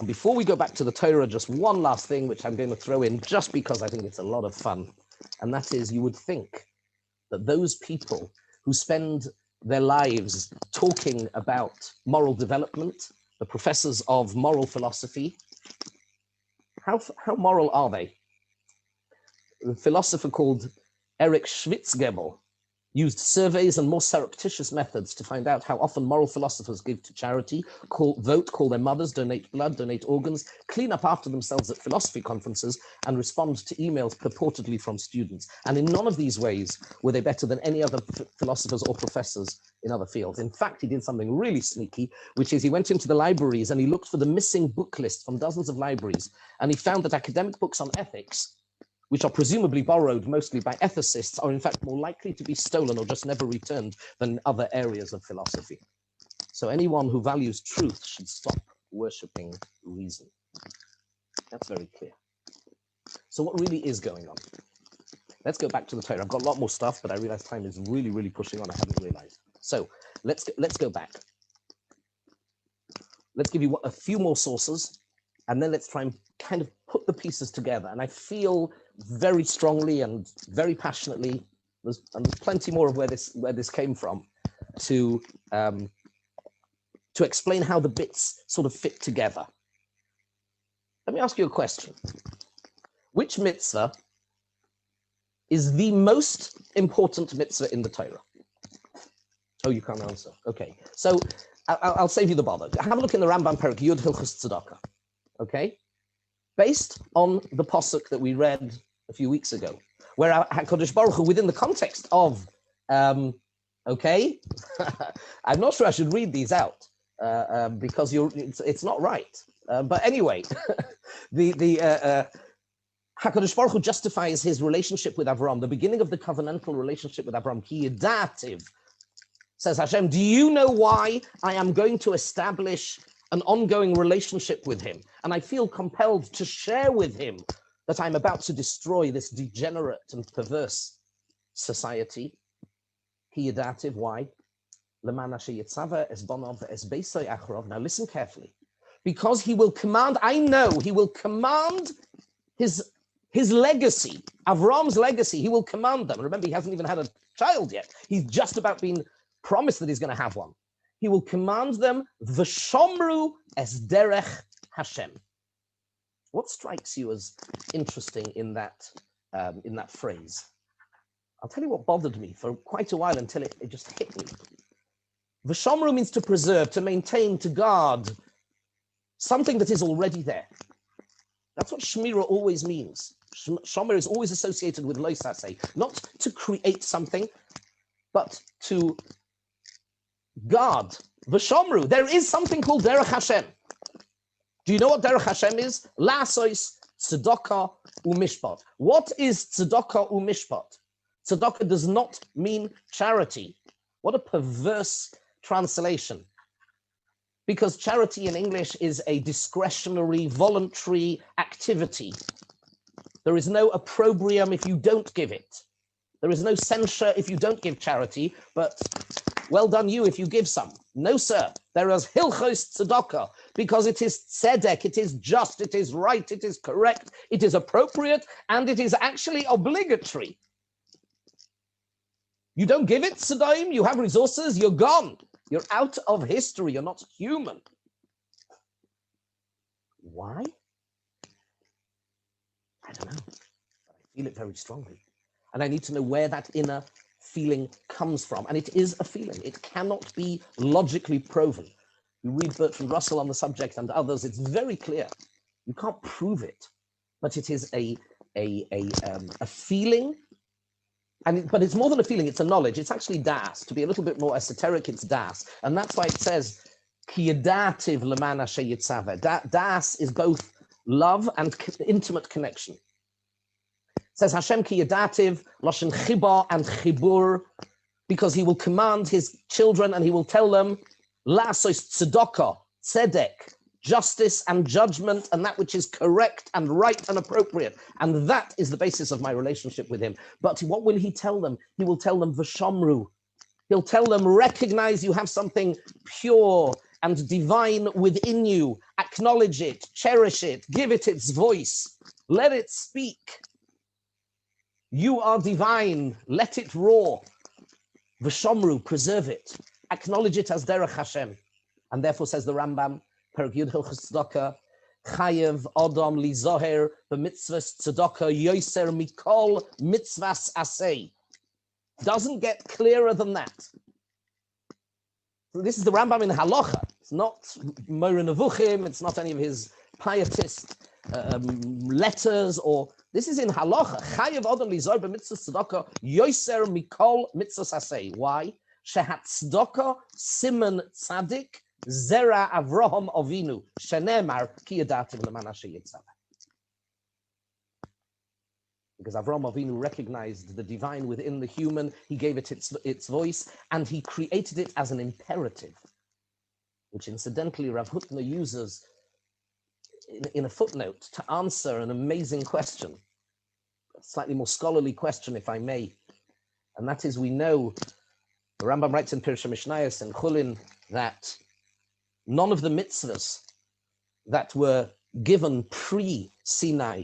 And before we go back to the Torah, just one last thing, which I'm going to throw in just because I think it's a lot of fun. And that is, you would think that those people who spend their lives talking about moral development, the professors of moral philosophy, how moral are they? A philosopher called Erich Schwitzgebel used surveys and more surreptitious methods to find out how often moral philosophers give to charity, vote, call their mothers, donate blood, donate organs, clean up after themselves at philosophy conferences, and respond to emails purportedly from students. And in none of these ways were they better than any other philosophers or professors in other fields. In fact, he did something really sneaky, which is he went into the libraries and he looked for the missing book list from dozens of libraries, and he found that academic books on ethics, which are presumably borrowed mostly by ethicists, are in fact more likely to be stolen or just never returned than other areas of philosophy. So anyone who values truth should stop worshipping reason. That's very clear. So what really is going on? Let's go back to the Torah. I've got a lot more stuff, but I realize time is really, really pushing on. I haven't realized. So let's go back. Let's give you a few more sources, and then let's try and kind of put the pieces together. And I feel very strongly and very passionately, there's plenty more of where this came from, to explain how the bits sort of fit together. Let me ask you a question. Which mitzvah is the most important mitzvah in the Torah? Oh, you can't answer. Okay, so I'll save you the bother. Have a look in the Rambam Perek Yud Hilchos Tzedakah. Okay, based on the pasuk that we read a few weeks ago, where HaKadosh Baruch Hu, within the context of, okay, I'm not sure I should read these out because it's not right. But anyway, the HaKadosh Baruch Hu justifies his relationship with Avram, the beginning of the covenantal relationship with Avram. Kiyedativ, says Hashem, do you know why I am going to establish an ongoing relationship with him? And I feel compelled to share with him that I'm about to destroy this degenerate and perverse society. Kiyedativ, why? Now listen carefully. Because he will command, I know, he will command his legacy, Avram's legacy, he will command them. Remember, he hasn't even had a child yet. He's just about being promised that he's going to have one. He will command them, V'shomru es derech Hashem. What strikes you as interesting in that phrase? I'll tell you what bothered me for quite a while until it just hit me. V'shomru means to preserve, to maintain, to guard something that is already there. That's what shmira always means. Shomer is always associated with lo saseh, not to create something, but to guard. V'shomru, there is something called derech Hashem. Do you know what derech Hashem is? La'asos tzedakah u'mishpat. What is tzedakah u'mishpat? Tzedakah does not mean charity. What a perverse translation. Because charity in English is a discretionary, voluntary activity. There is no opprobrium if you don't give it. There is no censure if you don't give charity, but well done you if you give some. No, sir. There is hilchos tzedakah, because it is tzedek, it is just, it is right, it is correct, it is appropriate, and it is actually obligatory. You don't give it, Sodom, you have resources, you're gone. You're out of history, you're not human. Why? I don't know, but I feel it very strongly. And I need to know where that inner feeling comes from. And it is a feeling. It cannot be logically proven. You read Bertrand Russell on the subject and others, it's very clear. You can't prove it, but it is a feeling. But it's more than a feeling, it's a knowledge. It's actually das. To be a little bit more esoteric, it's das. And that's why it says, Ki yadativ leman asher yitzaveh. Das is both love and intimate connection. It says Hashem ki yadativ, loshen chiba and chibur, because he will command his children and he will tell them, la'asos tzedakah, tzedek, justice and judgment, and that which is correct and right and appropriate. And that is the basis of my relationship with him. But what will he tell them? He will tell them v'shomru. He'll tell them, recognize you have something pure and divine within you. Acknowledge it, cherish it, give it its voice. Let it speak. You are divine. Let it roar. V'shomru, preserve it. Acknowledge it as derech Hashem. And therefore, says the Rambam, Perek Yud Hilchos Tzedakah, Chayev Adam Lizoher b'mitzvahs tzedakah yoser mikol mitzvahs aseh. Doesn't get clearer than that. This is the Rambam in Halacha. It's not Moreh Nevuchim. It's not any of his pietist letters. Or this is in Halacha. Chayev Adam Lizoher b'mitzvahs tzedakah yoser mikol mitzvahs aseh. Why? Shehat tzedakah siman tzadik. Zera Avraham Avinu, Shenemar ki yadativ leman asher yitzaveh. Because Avraham Avinu recognized the divine within the human, he gave it its voice, and he created it as an imperative, which incidentally Rav Hutner uses in a footnote to answer an amazing question, a slightly more scholarly question, if I may. And that is, we know, the Rambam writes in Pirush HaMishnayos and Chulin that none of the mitzvahs that were given pre-Sinai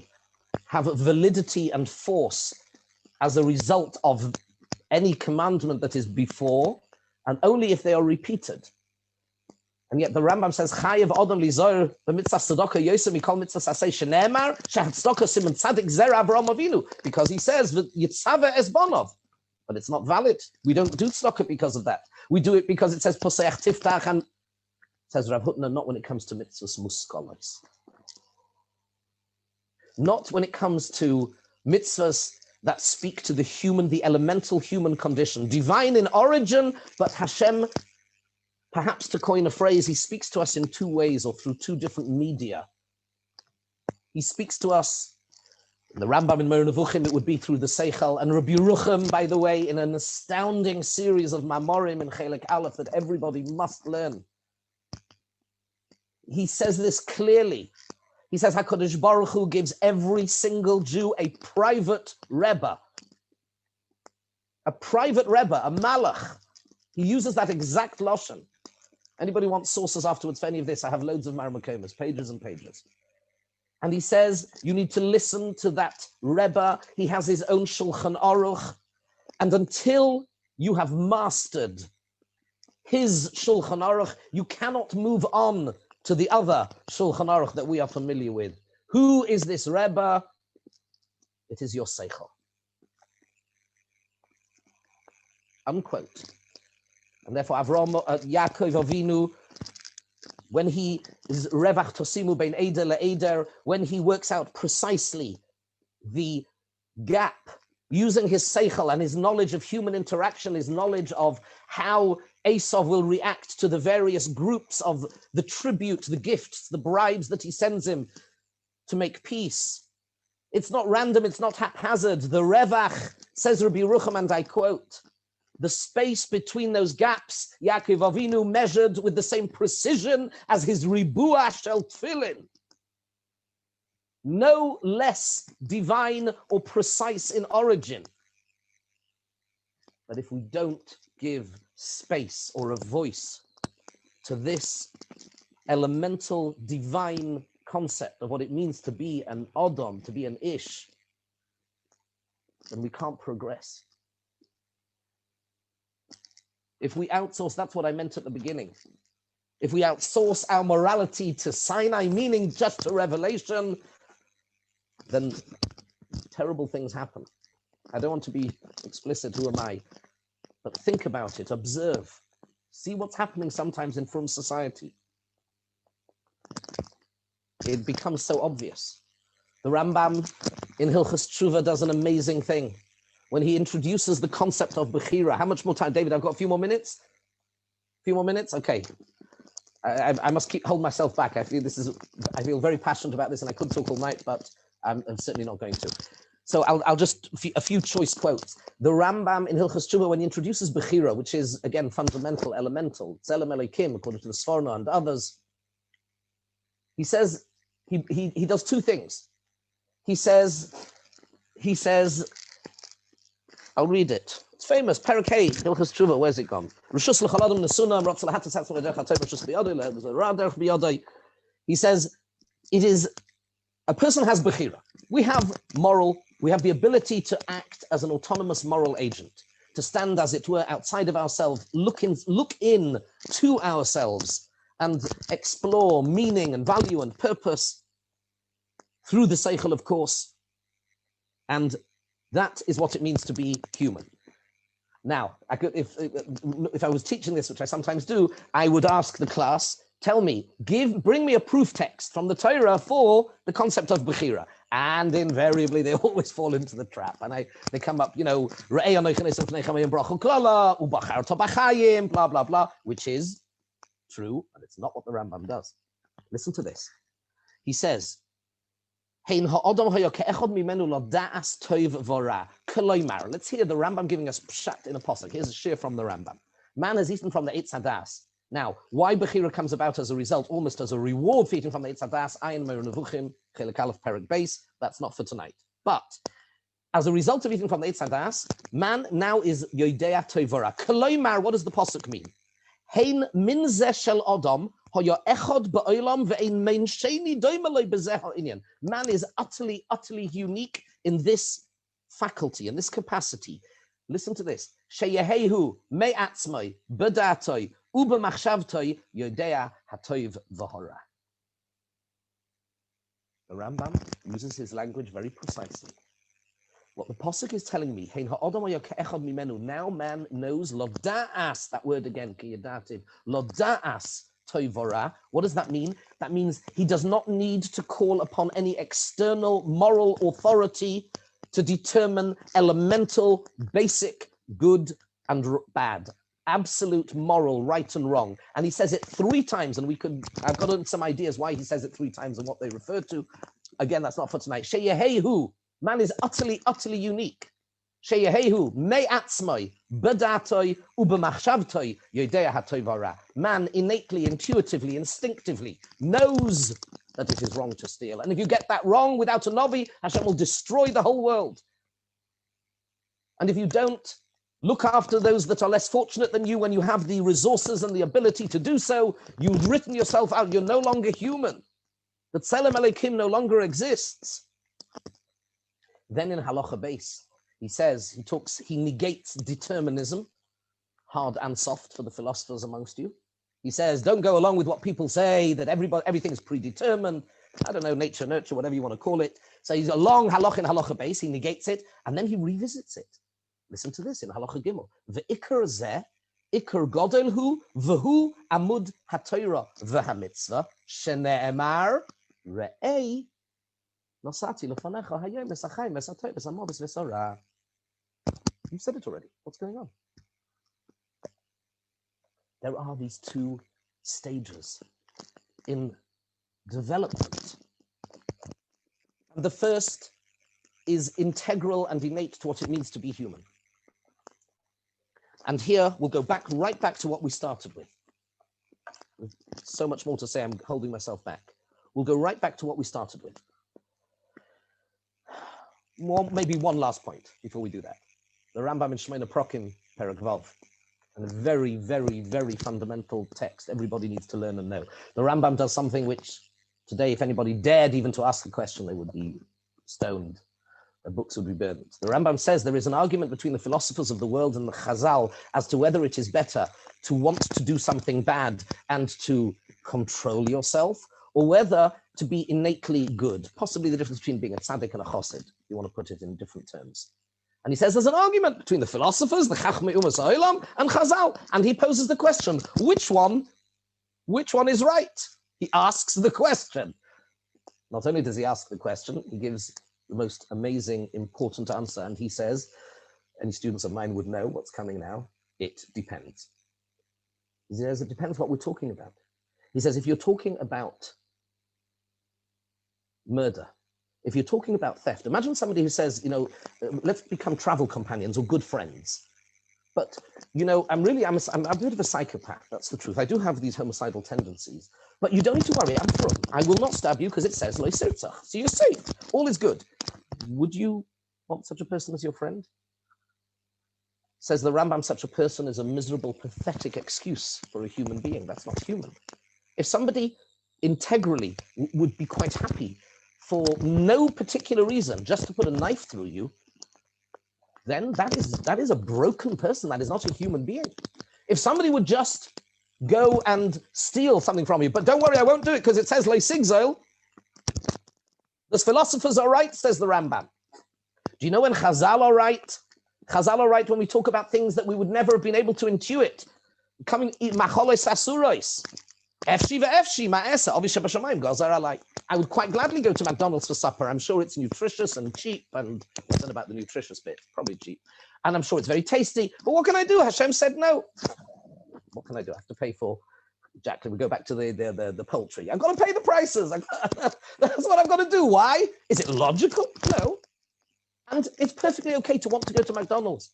have validity and force as a result of any commandment that is before, and only if they are repeated. And yet the Rambam says, Chayev Adam Lizoher b'mitzvahs tzedakah yoser mikol mitzvahs aseh shenemar shehat tzedakah siman tzadik zera Avraham Avinu, because he says yitzaveh es banov. But it's not valid. We don't do tzedakah because of that. We do it because it says poseach tiftach, and says Rav Hutner, not when it comes to mitzvahs muskalos. Not when it comes to mitzvahs that speak to the human, the elemental human condition, divine in origin, but Hashem, perhaps to coin a phrase, he speaks to us in two ways or through two different media. He speaks to us, in the Rambam in Moreh Nevuchim, it would be through the Seichel, and Rabbi Yerucham, by the way, in an astounding series of Mamorim in Chelek Aleph that everybody must learn. He says this clearly. He says HaKadosh Baruch Hu gives every single Jew a private Rebbe. A private Rebbe, a Malach. He uses that exact lashon. Anybody wants sources afterwards for any of this? I have loads of Maramakomas, pages and pages. And he says, you need to listen to that Rebbe. He has his own Shulchan Aruch. And until you have mastered his Shulchan Aruch, you cannot move on to the other Shulchan Aruch that we are familiar with. Who is this Rebbe? It is your Seichel. Unquote. And therefore, Yaakov Avinu, when he is Revach Tosimu Bein Eder LeEder, when he works out precisely the gap, using his Seichel and his knowledge of human interaction, his knowledge of how Esav will react to the various groups of the tribute, the gifts, the bribes that he sends him to make peace. It's not random, it's not haphazard. The Revach, says Rabbi Yerucham, and I quote, the space between those gaps, Yaakov Avinu measured with the same precision as his Ribuah Shel Tfilin. No less divine or precise in origin. But if we don't give space or a voice to this elemental divine concept of what it means to be an Adam, to be an Ish, then we can't progress. If we outsource, that's what I meant at the beginning. If we outsource our morality to Sinai, meaning just to revelation, then terrible things happen. I don't want to be explicit, who am I? But think about it, observe. See what's happening sometimes in Frum society. It becomes so obvious. The Rambam in Hilchos Tshuva does an amazing thing. When he introduces the concept of Bechira. How much more time? David, I've got a few more minutes? A few more minutes? Okay. I must hold myself back. I feel very passionate about this and I could talk all night, but I'm certainly not going to. So I'll just, a few choice quotes. The Rambam in Hilchos Tshuva, when he introduces Bechira, which is, again, fundamental, elemental, Tzelem Elokim, according to the Sforno and others, he says, he does two things. He says, I'll read it. It's famous. Parakei, Hilchos Tshuva, where's it gone? He says, it is, a person has Bechira. We have the ability to act as an autonomous moral agent, to stand, as it were, outside of ourselves, look in to ourselves and explore meaning and value and purpose through the Seichel, of course. And that is what it means to be human. Now, if I was teaching this, which I sometimes do, I would ask the class, tell me, bring me a proof text from the Torah for the concept of Bechira. And invariably, they always fall into the trap. And they come up, blah, blah, blah, which is true, but it's not what the Rambam does. Listen to this. He says, let's hear the Rambam giving us pshat in a posuk. Here's a shiur from the Rambam. Man has eaten from the Eitz Adass. Now, why Bechira comes about as a result, almost as a reward for eating from the Eitz Adass, Ayin Meir Nevuchim, Chelik Aleph Perek Beis, that's not for tonight. But as a result of eating from the Eitz Adass, man now is Yodea Tovara. Koloimar, what does the posuk mean? Hein min zeh shel Adam, man is utterly unique in this faculty, in this capacity. Listen to this. Sheyehehu me'atzmai b'datoi u'b'machshavtoi yodea hatov v'hora. The Rambam uses his language very precisely. What the posuk is telling me, now man knows loda'as, that word again, kiyadativ, loda'as toivora. What does that mean? That means he does not need to call upon any external moral authority to determine elemental, basic, good and bad, absolute moral, right and wrong. And he says it 3 times, and I've got some ideas why he says it 3 times and what they refer to. Again, that's not for tonight. Sheyehehu, man is utterly unique. Sheyehehu me'atzmai b'datoi u'b'machshavtoi yodea hatovara. Man innately, intuitively, instinctively knows that it is wrong to steal. And if you get that wrong without a Navi, Hashem will destroy the whole world. And if you don't look after those that are less fortunate than you when you have the resources and the ability to do so, you've written yourself out. You're no longer human. The Tselem Elokim no longer exists. Then in Halacha base, he says, he negates determinism, hard and soft for the philosophers amongst you. He says, don't go along with what people say, that everything is predetermined. I don't know, nature, nurture, whatever you want to call it. So he's a long halacha in halacha base, he negates it, and then he revisits it. Listen to this in halacha gimel. Ve'ikar zeh, ikar godel hu, v'hu amud ha'torah v'hamitzvah, shene'emar re'ei nosati lefanecha hayom esachayim esatoy esamobis v'sora. You've said it already. What's going on? There are these two stages in development. And the first is integral and innate to what it means to be human. And here we'll go right back to what we started with. There's so much more to say, I'm holding myself back. We'll go right back to what we started with. Maybe one last point before we do that. The Rambam in Shemona Prokim, Perek Vav, and a very, very, very fundamental text everybody needs to learn and know. The Rambam does something which today, if anybody dared even to ask a question, they would be stoned. Their books would be burned. The Rambam says there is an argument between the philosophers of the world and the Chazal as to whether it is better to want to do something bad and to control yourself, or whether to be innately good. Possibly the difference between being a tzaddik and a chassid, if you want to put it in different terms. And he says there's an argument between the philosophers, the Chachmei Umas Ha'olam, and Chazal. And he poses the question, which one is right? He asks the question. Not only does he ask the question, he gives the most amazing, important answer. And he says, any students of mine would know what's coming now, it depends. He says, it depends what we're talking about. He says, if you're talking about murder, if you're talking about theft, imagine somebody who says, let's become travel companions or good friends. But, I'm a bit of a psychopath. That's the truth. I do have these homicidal tendencies. But you don't need to worry. I'm from. I will not stab you because it says lo sirtzach. So you're safe. All is good. Would you want such a person as your friend? Says the Rambam, such a person is a miserable, pathetic excuse for a human being. That's not human. If somebody integrally would be quite happy for no particular reason, just to put a knife through you, then that is a broken person. That is not a human being. If somebody would just go and steal something from you, but don't worry, I won't do it because it says le'sigzol. The philosophers are right, says the Rambam. Do you know when Chazal are right? Chazal are right when we talk about things that we would never have been able to intuit. Coming macholes asuros. Efshi ve'efshi ma'esa avisha b'shamayim gazar alai. I would quite gladly go to McDonald's for supper. I'm sure it's nutritious and cheap. And what's it about the nutritious bit? Probably cheap. And I'm sure it's very tasty. But what can I do? Hashem said no. What can I do? I have to pay for, Jacqueline, we go back to the poultry. I've got to pay the prices. That's what I've got to do. Why? Is it logical? No. And it's perfectly okay to want to go to McDonald's.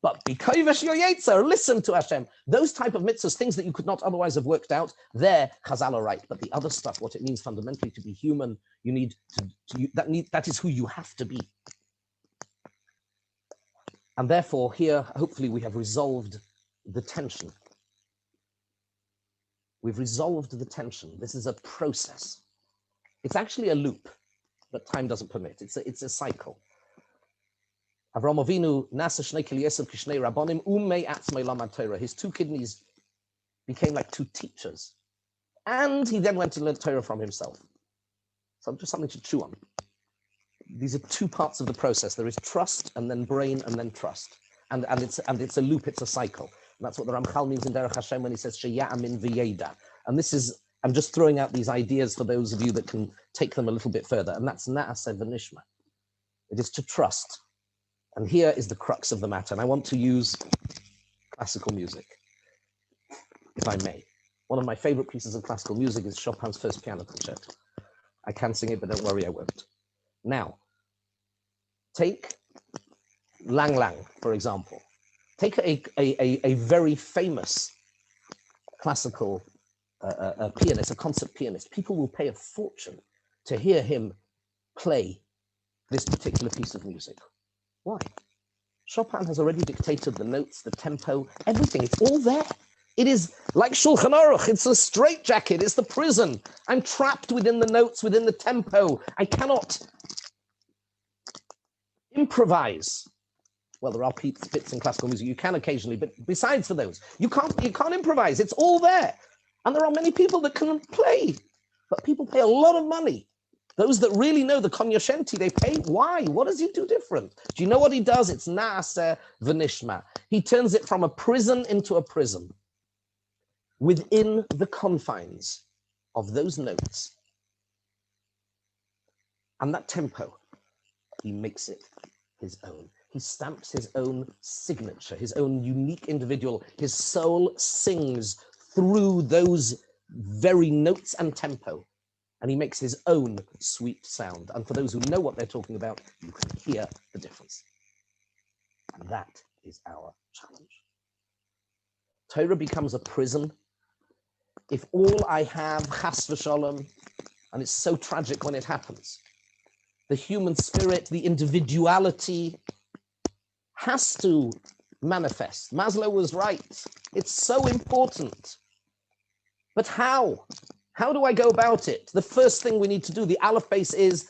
But because your yetzer, listen to Hashem. Those type of mitzvahs, things that you could not otherwise have worked out, there, Chazal are right. But the other stuff, what it means fundamentally to be human, you need that is who you have to be. And therefore, here, hopefully, we have resolved the tension. We've resolved the tension. This is a process. It's actually a loop, but time doesn't permit. It's a cycle. Avraham Avinu nasa shnei kiliyesem kishnei rabbonim umei atzmei lamad Torah. His two kidneys became like two teachers, and he then went to learn Torah from himself. So just something to chew on. These are two parts of the process. There is trust, and then brain, and then trust, and it's a loop. It's a cycle. And that's what the Ramchal means in Derech Hashem when he says sheya'amin v'yeda. And this is, I'm just throwing out these ideas for those of you that can take them a little bit further. And that's na'aseh v'nishma. It is to trust. And here is the crux of the matter. And I want to use classical music, if I may. One of my favorite pieces of classical music is Chopin's First Piano Concerto. I can sing it, but don't worry, I won't. Now, take Lang Lang, for example. Take a very famous classical pianist, a concert pianist. People will pay a fortune to hear him play this particular piece of music. Why? Chopin has already dictated the notes, the tempo, everything. It's all there. It is like Shulchan Aruch. It's a straitjacket. It's the prison. I'm trapped within the notes, within the tempo. I cannot improvise. Well, there are bits in classical music you can occasionally, but besides for those, you can't improvise. It's all there. And there are many people that can play, but people pay a lot of money. Those that really know the Konyashenti, they pay. Why? What does he do different? Do you know what he does? It's Naaseh V'nishma. He turns it from a prison into a prism. Within the confines of those notes and that tempo, he makes it his own. He stamps his own signature, his own unique individual. His soul sings through those very notes and tempo, and he makes his own sweet sound. And for those who know what they're talking about, you can hear the difference. And that is our challenge. Torah becomes a prison if all I have, chas v'shalom, and it's so tragic when it happens, the human spirit, the individuality has to manifest. Maslow was right. It's so important. But how? How do I go about it? The first thing we need to do, the aleph base, is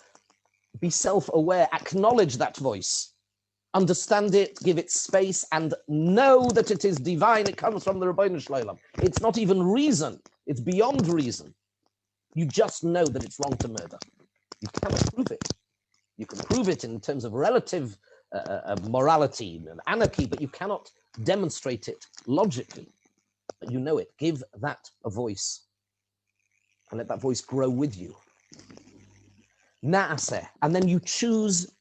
be self-aware, acknowledge that voice, understand it, give it space, and know that it is divine. It comes from the Ribbono Shel Olam. It's not even reason. It's beyond reason. You just know that it's wrong to murder. You cannot prove it. You can prove it in terms of relative morality and anarchy, but you cannot demonstrate it logically. But you know it. Give that a voice, and let that voice grow with you. Naaseh, and then you choose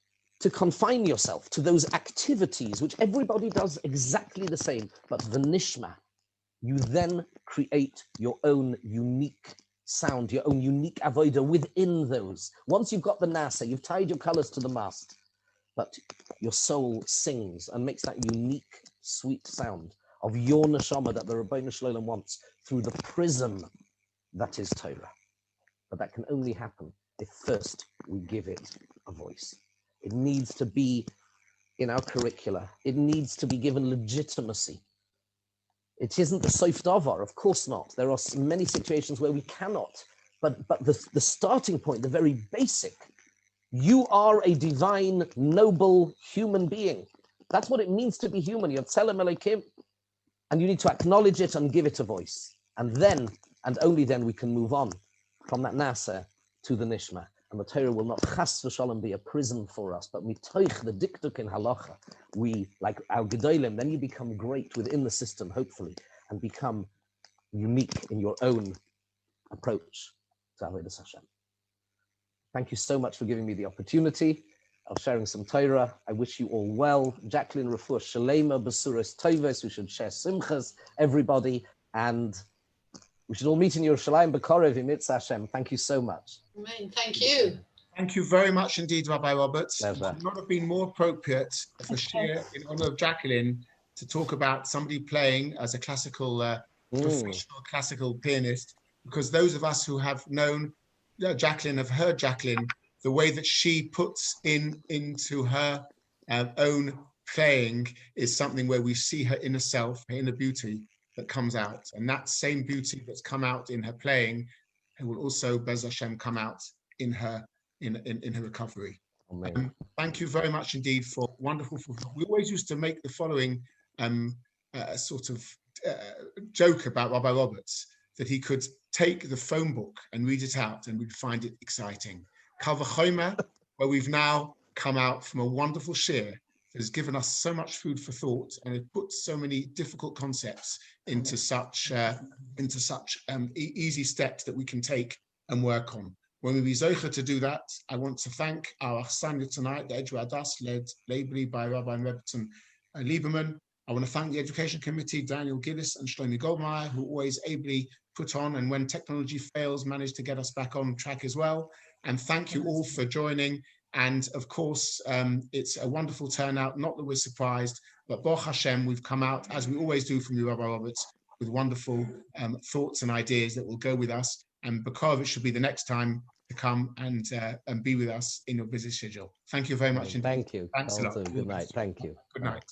to confine yourself to those activities which everybody does exactly the same, but the nishma, you then create your own unique sound, your own unique avodah within those. Once you've got the nasa, you've tied your colors to the mast, but your soul sings and makes that unique, sweet sound of your neshama that the Ribbono Shel Olam wants through the prism that is Torah. But that can only happen if first we give it a voice. It needs to be in our curricula. It needs to be given legitimacy. It isn't the soif davar, of course not. There are many situations where we cannot, but the starting point, the very basic, you are a divine, noble human being. That's what it means to be human. You're Tzelem Elokim, and you need to acknowledge it and give it a voice. And then, and only then, we can move on from that nasa to the nishma. And the Torah will not chas v'shalom be a prison for us, but mitoich the diktuk in halacha, we, like our gedolim, then you become great within the system, hopefully, and become unique in your own approach to Avodas Hashem. Thank you so much for giving me the opportunity of sharing some Torah. I wish you all well. Jacqueline Refuah Shalema Basuras Toves. We should share simchas, everybody, and we should all meet in Yerushalayim B'Korev Imitz Hashem. Thank you so much. Amen. Thank you. Thank you very much indeed, Rabbi Roberts. Pleasure. It could not have been more appropriate for Shiur in honor of Jacqueline to talk about somebody playing as a classical, professional classical pianist, because those of us who have known Jacqueline, have heard Jacqueline, the way that she puts into her own playing is something where we see her inner self, her inner beauty that comes out. And that same beauty that's come out in her playing, it will also, Bez Hashem, come out in her in her recovery. Thank you very much indeed for wonderful. We always used to make the following sort of joke about Rabbi Roberts, that he could take the phone book and read it out and we'd find it exciting. Kal v'chomer, where we've now come out from a wonderful shiur that has given us so much food for thought, and it puts so many difficult concepts into such easy steps that we can take and work on. When we be zocher to do that, I want to thank our Achsanya tonight, the Edgware Adass, led ably by Rabbi Rebbetzin Lieberman. I want to thank the Education Committee, Daniel Gillis and Shlomi Goldmeyer, who always ably put on, and when technology fails, manage to get us back on track as well. And thank you all for joining. And of course, it's a wonderful turnout, not that we're surprised, but Baruch Hashem, we've come out, as we always do from you, Rabbi Roberts, with wonderful thoughts and ideas that will go with us. And B'Korev should be the next time to come and be with us in your busy schedule. Thank you very much. Thank you. Thanks a lot. Good night. Thank you. Good night.